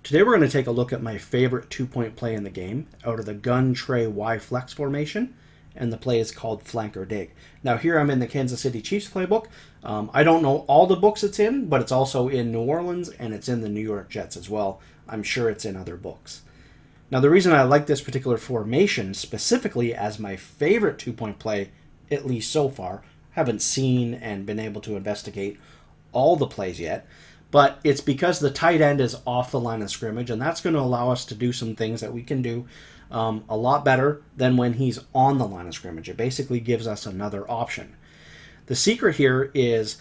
Today we're going to take a look at my favorite two-point play in the game out of the gun Trey Y flex formation, and the play is called flank or dig. Now here I'm in the Kansas City Chiefs playbook. I don't know all the books it's in, but it's also in New Orleans and it's in the New York Jets as well. I'm sure it's in other books. Now the reason I like this particular formation specifically as my favorite two-point play, at least so far, haven't seen and been able to investigate all the plays yet, but it's because the tight end is off the line of scrimmage, and that's going to allow us to do some things that we can do a lot better than when he's on the line of scrimmage. It basically gives us another option. The secret here is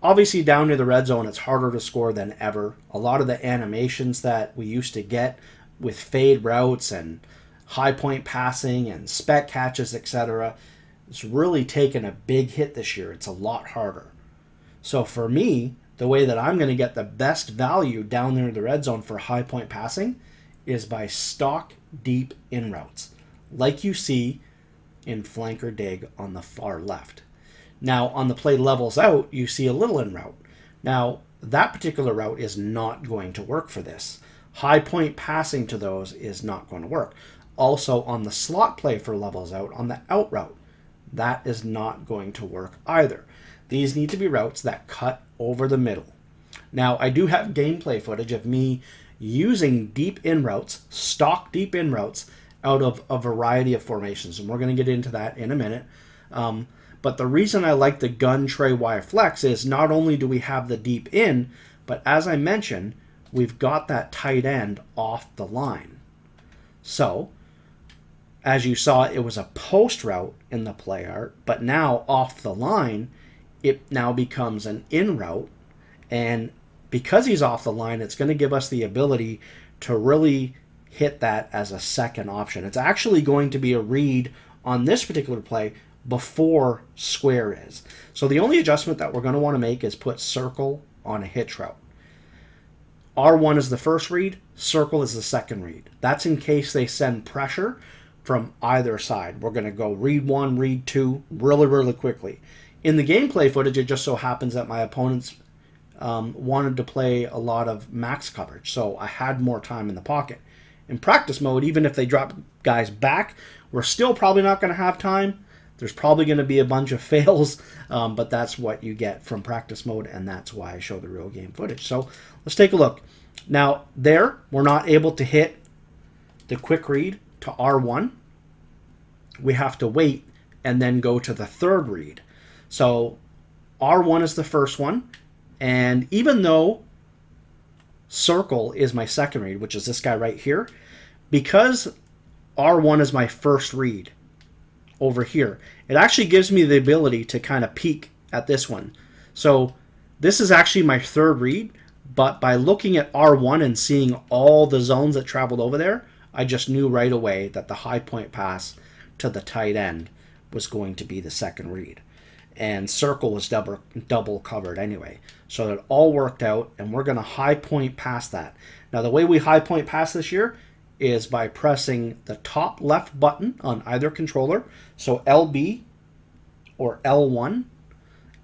obviously down near the red zone, it's harder to score than ever. A lot of the animations that we used to get with fade routes and high point passing and spec catches, etc., it's really taken a big hit this year. It's a lot harder. So for me, the way that I'm going to get the best value down there in the red zone for high point passing is by stock deep in routes, like you see in flank or dig on the far left. Now on the play levels out, you see a little in route. Now that particular route is not going to work for this. High point passing to those is not going to work. Also on the slot play for levels out, on the out route, that is not going to work either. These need to be routes that cut over the middle. Now, I do have gameplay footage of me using deep in routes, stock deep in routes, out of a variety of formations, and we're going to get into that in a minute. But the reason I like the gun Trey Y flex is not only do we have the deep in, but as I mentioned, we've got that tight end off the line. So, as you saw, it was a post route in the play art, but now off the line, it now becomes an in route, and because he's off the line, it's going to give us the ability to really hit that as a second option. It's actually going to be a read on this particular play before square is. So the only adjustment that we're going to want to make is put circle on a hitch route. R1 is the first read, circle is the second read. That's in case they send pressure from either side. We're going to go read 1, read 2 really quickly. In the gameplay footage, it just so happens that my opponents wanted to play a lot of max coverage, so I had more time in the pocket. In practice mode, even if they drop guys back, we're still probably not going to have time. There's probably going to be a bunch of fails, but that's what you get from practice mode, and that's why I show the real game footage. So let's take a look. Now, there, we're not able to hit the quick read to R1. We have to wait and then go to the third read. So R1 is the first one, and even though circle is my second read, which is this guy right here, because R1 is my first read over here, it actually gives me the ability to kind of peek at this one. So this is actually my third read, but by looking at R1 and seeing all the zones that traveled over there, I just knew right away that the high point pass to the tight end was going to be the second read. And circle was double covered anyway. So it all worked out, and we're going to high point pass that. Now the way we high point pass this year is by pressing the top left button on either controller, so LB or L1,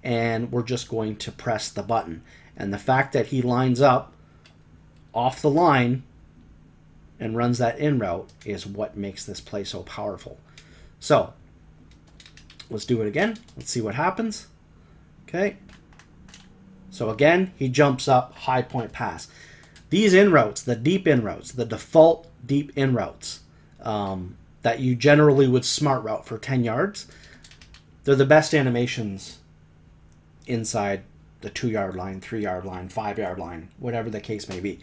and we're just going to press the button. And the fact that he lines up off the line and runs that in route is what makes this play so powerful. So let's do it again. Let's see what happens. Okay. So again, he jumps up, high point pass. These in routes, the deep in routes, the default deep in routes that you generally would smart route for 10 yards, they're the best animations inside the 2-yard line, 3-yard line, 5-yard line, whatever the case may be.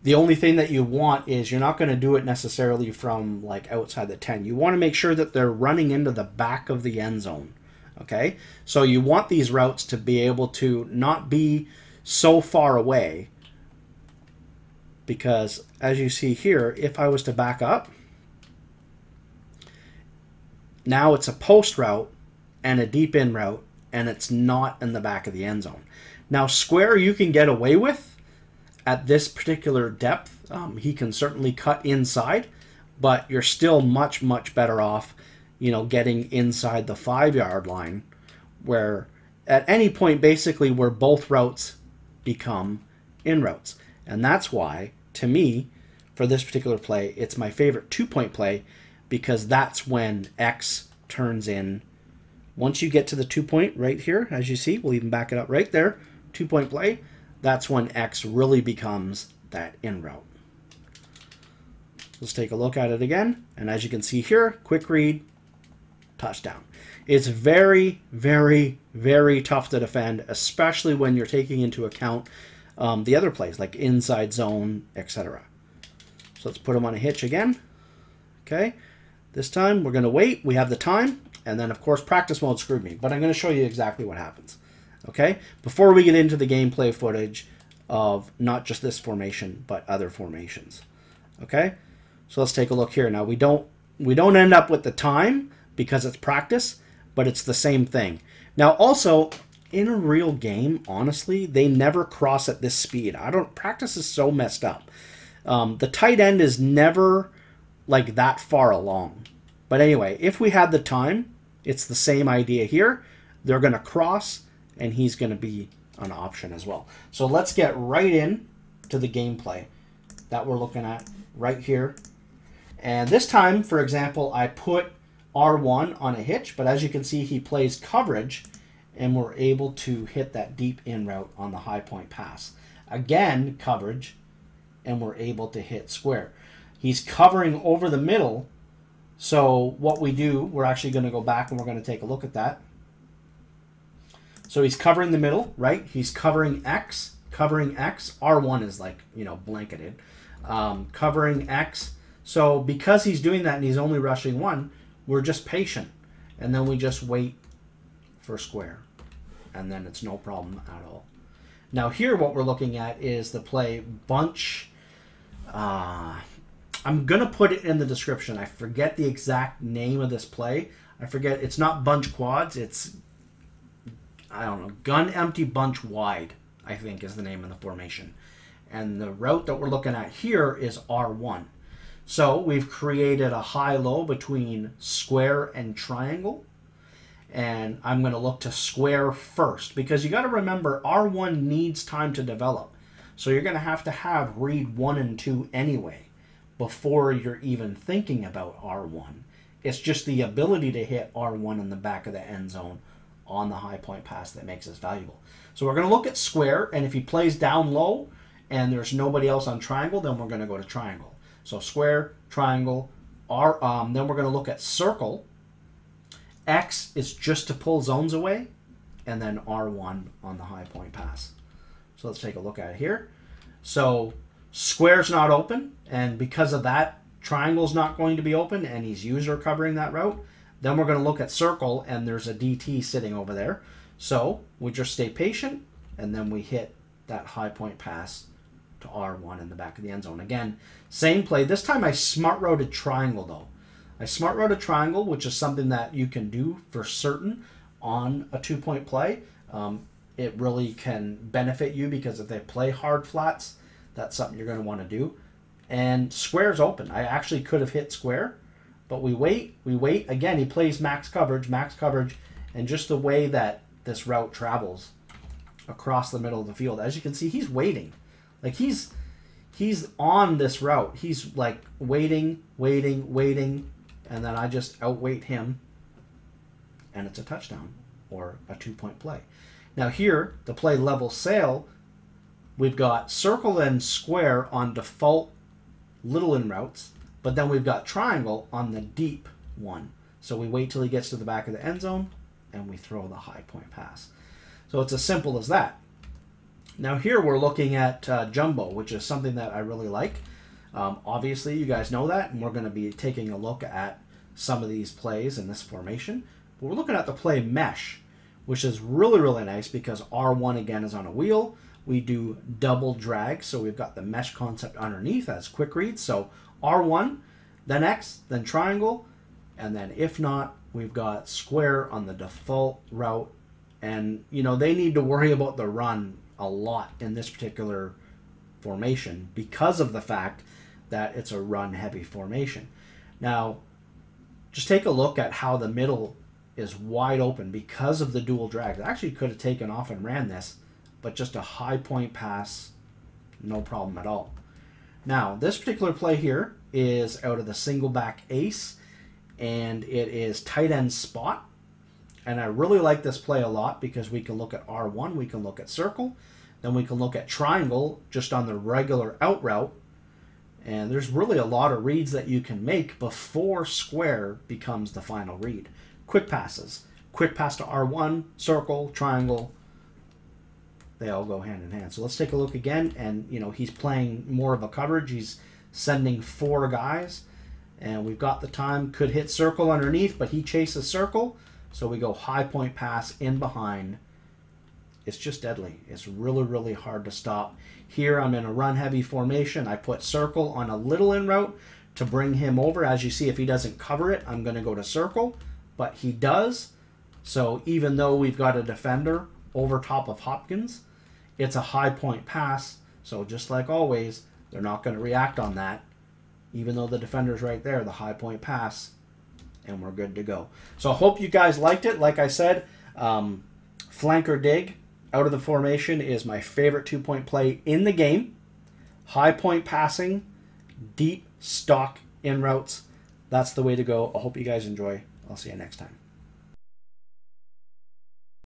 The only thing that you want is you're not going to do it necessarily from like outside the 10. You want to make sure that they're running into the back of the end zone. Okay? So you want these routes to be able to not be so far away, because as you see here, if I was to back up, now it's a post route and a deep in route, and it's not in the back of the end zone. Now square you can get away with at this particular depth. He can certainly cut inside, but you're still much better off, you know, getting inside the 5-yard line, where at any point basically where both routes become in routes. And that's why to me, for this particular play, it's my favorite 2-point play because that's when X turns in. Once you get to the 2-point right here, as you see, we'll even back it up right there, 2-point play, that's when X really becomes that in route. Let's take a look at it again. And as you can see here, quick read, touchdown. It's very, very, very tough to defend, especially when you're taking into account the other plays like inside zone, etc. So let's put them on a hitch again. Okay, this time we're going to wait. We have the time. And then, of course, practice mode screwed me. But I'm going to show you exactly what happens. Okay, before we get into the gameplay footage of not just this formation, but other formations. Okay, so let's take a look here. Now, we don't end up with the time because it's practice, but it's the same thing. Now, also, in a real game, honestly, they never cross at this speed. Practice is so messed up. The tight end is never like that far along. But anyway, if we had the time, it's the same idea here. They're going to cross, and he's going to be an option as well. So let's get right in to the gameplay that we're looking at right here. And this time, for example, I put R1 on a hitch, but as you can see, he plays coverage, and we're able to hit that deep in route on the high point pass. Again, coverage, and we're able to hit square. He's covering over the middle. So what we do, we're actually going to go back and we're going to take a look at that. So he's covering the middle, right? He's covering X, R1 is like, blanketed. Covering X. So because he's doing that and he's only rushing 1, we're just patient. And then we just wait for square. And then it's no problem at all. Now here what we're looking at is the play bunch. I'm going to put it in the description. I forget the exact name of this play. I forget. It's not bunch quads. It's, I don't know, gun empty bunch wide, I think is the name of the formation. And the route that we're looking at here is R1. So we've created a high-low between square and triangle. And I'm going to look to square first because you got to remember R1 needs time to develop. So you're going to have read 1 and 2 anyway before you're even thinking about R1. It's just the ability to hit R1 in the back of the end zone on the high point pass that makes us valuable. So we're going to look at square, and if he plays down low and there's nobody else on triangle, then we're going to go to triangle. So square, triangle, then we're going to look at circle. X is just to pull zones away, and then R1 on the high point pass. So let's take a look at it here. So square's not open, and because of that, triangle's not going to be open, and he's user covering that route. Then we're going to look at circle, and there's a DT sitting over there. So we just stay patient, and then we hit that high point pass to R1 in the back of the end zone. Again, same play. This time I smart routed triangle, though. I smart routed triangle, which is something that you can do for certain on a 2-point play. It really can benefit you because if they play hard flats, that's something you're going to want to do. And square's open. I actually could have hit square, but we wait. Again, he plays max coverage, and just the way that this route travels across the middle of the field, as you can see, he's waiting. Like he's on this route. He's like waiting, and then I just outweight him, and it's a touchdown or a 2-point play. Now here, the play level sail, we've got circle and square on default little in routes, but then we've got triangle on the deep one. So we wait till he gets to the back of the end zone, and we throw the high point pass. So it's as simple as that. Now here we're looking at jumbo, which is something that I really like. Obviously, you guys know that, and we're going to be taking a look at some of these plays in this formation. But we're looking at the play mesh, which is really, really nice because R1 again is on a wheel. We do double drag, so we've got the mesh concept underneath as quick read. So R1, then X, then triangle, and then if not, we've got square on the default route. And, you know, they need to worry about the run a lot in this particular formation because of the fact that it's a run-heavy formation. Now, just take a look at how the middle is wide open because of the dual drag. They actually could have taken off and ran this, but just a high point pass, no problem at all. Now, this particular play here is out of the Singleback Ace, and it is tight end spot. And I really like this play a lot because we can look at R1, we can look at circle, then we can look at triangle just on the regular out route. And there's really a lot of reads that you can make before square becomes the final read. Quick passes. Quick pass to R1, circle, triangle. They all go hand in hand. So let's take a look again. And, you know, he's playing more of a coverage. He's sending 4 guys. And we've got the time. Could hit circle underneath, but he chases circle. So we go high point pass in behind. It's just deadly. It's really, really hard to stop. Here I'm in a run-heavy formation. I put circle on a little in route to bring him over. As you see, if he doesn't cover it, I'm going to go to circle. But he does. So even though we've got a defender over top of Hopkins, it's a high point pass. So just like always, they're not going to react on that. Even though the defender's right there, the high point pass, and we're good to go. So I hope you guys liked it. Like I said, flanker dig out of the formation is my favorite 2-point play in the game. High point passing, deep stock in routes. That's the way to go. I hope you guys enjoy. I'll see you next time.